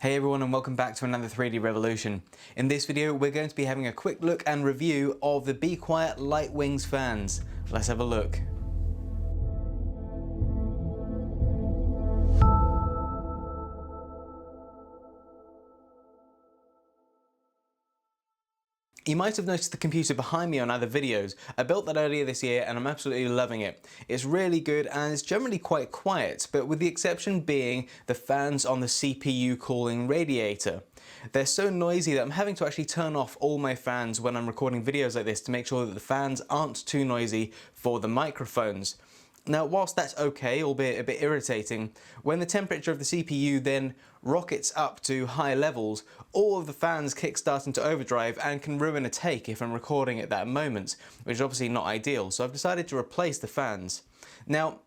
Hey everyone, and welcome back to another 3D revolution. In this video we're going to be having a quick look and review of the BeQuiet Light Wings fans. Let's have a look. You might have noticed the computer behind me on other videos. I built that earlier this year and I'm absolutely loving it. It's really good and it's generally quite quiet, but with the exception being the fans on the CPU cooling radiator. They're so noisy that I'm having to actually turn off all my fans when I'm recording videos like this to make sure that the fans aren't too noisy for the microphones. Now, whilst that's okay, albeit a bit irritating, when the temperature of the CPU then rockets up to high levels, all of the fans kickstart into overdrive and can ruin a take if I'm recording at that moment, which is obviously not ideal, so I've decided to replace the fans. Now,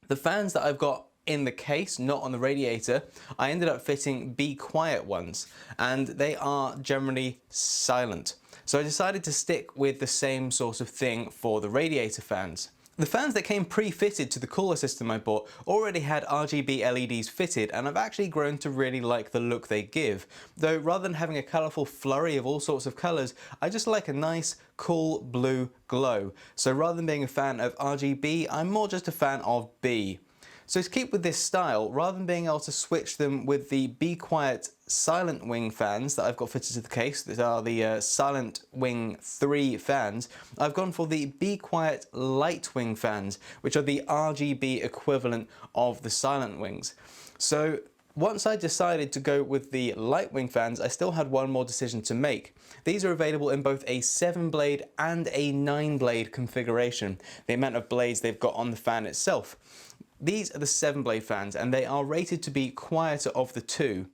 the fans that I've got in the case, not on the radiator, I ended up fitting BeQuiet ones, and they are generally silent. So I decided to stick with the same sort of thing for the radiator fans. The fans that came pre-fitted to the cooler system I bought already had RGB LEDs fitted, and I've actually grown to really like the look they give. Though rather than having a colourful flurry of all sorts of colours, I just like a nice, cool blue glow. So rather than being a fan of RGB, I'm more just a fan of B. So to keep with this style, rather than being able to switch them with the BeQuiet Silent Wing fans that I've got fitted to the case, that are the Silent Wing 3 fans, I've gone for the BeQuiet Light Wing fans, which are the RGB equivalent of the Silent Wings. So once I decided to go with the Light Wing fans, I still had one more decision to make. These are available in both a 7-blade and a 9-blade configuration, the amount of blades they've got on the fan itself. These are the 7-blade fans, and they are rated to be quieter of the two.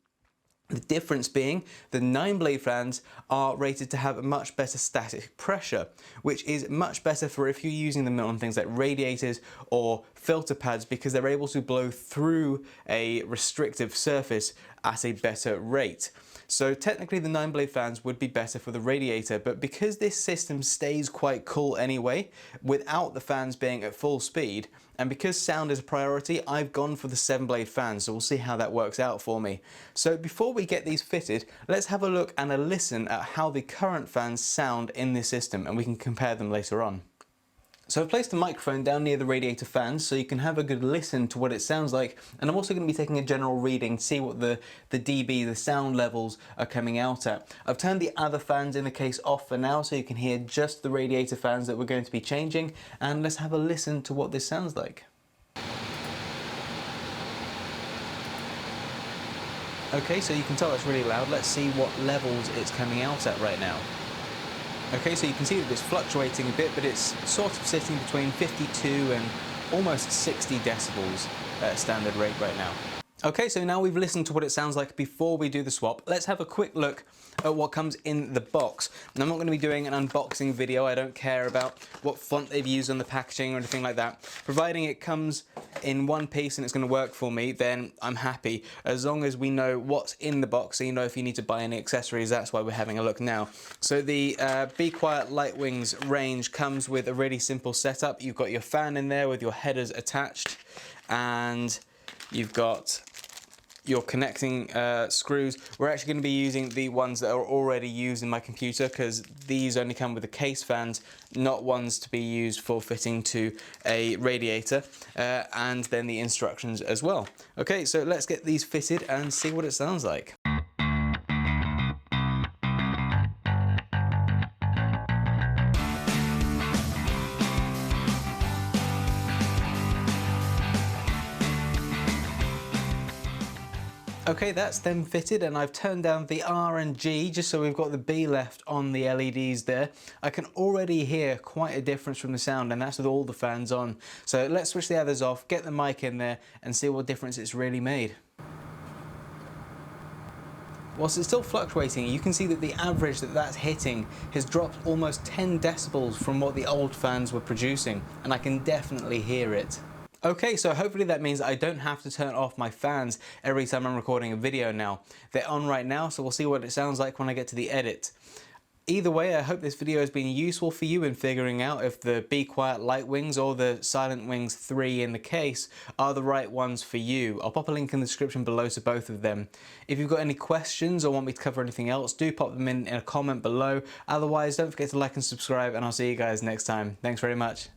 The difference being the 9-blade fans are rated to have a much better static pressure, which is much better for if you're using them on things like radiators or filter pads, because they're able to blow through a restrictive surface at a better rate. So technically the 9-blade fans would be better for the radiator, but because this system stays quite cool anyway, without the fans being at full speed, and because sound is a priority, I've gone for the 7-blade fans, so we'll see how that works out for me. So before we get these fitted, let's have a look and a listen at how the current fans sound in this system, and we can compare them later on. So I've placed the microphone down near the radiator fans so you can have a good listen to what it sounds like, and I'm also going to be taking a general reading to see what the dB, the sound levels, are coming out at. I've turned the other fans in the case off for now so you can hear just the radiator fans that we're going to be changing, and let's have a listen to what this sounds like. Okay, so you can tell it's really loud. Let's see what levels it's coming out at right now. Okay, so you can see that it's fluctuating a bit, but it's sort of sitting between 52 and almost 60 decibels at standard rate right now. Okay, so now we've listened to what it sounds like before we do the swap. Let's have a quick look at what comes in the box. And I'm not going to be doing an unboxing video. I don't care about what font they've used on the packaging or anything like that. Providing it comes in one piece and it's going to work for me, then I'm happy. As long as we know what's in the box, so you know if you need to buy any accessories, that's why we're having a look now. So the BeQuiet Light Wings range comes with a really simple setup. You've got your fan in there with your headers attached, and you've got your connecting screws. We're actually going to be using the ones that are already used in my computer, because these only come with the case fans, not ones to be used for fitting to a radiator, and then the instructions as well. Okay, so let's get these fitted and see what it sounds like. Okay, that's them fitted, and I've turned down the R and G just so we've got the B left on the LEDs there. I can already hear quite a difference from the sound, and that's with all the fans on. So let's switch the others off, get the mic in there, and see what difference it's really made. Whilst it's still fluctuating, you can see that the average that that's hitting has dropped almost 10 decibels from what the old fans were producing, and I can definitely hear it. Okay, so hopefully that means I don't have to turn off my fans every time I'm recording a video now. They're on right now, so we'll see what it sounds like when I get to the edit. Either way, I hope this video has been useful for you in figuring out if the BeQuiet Light Wings or the Silent Wings 3 in the case are the right ones for you. I'll pop a link in the description below to both of them. If you've got any questions or want me to cover anything else, do pop them in a comment below. Otherwise, don't forget to like and subscribe, and I'll see you guys next time. Thanks very much.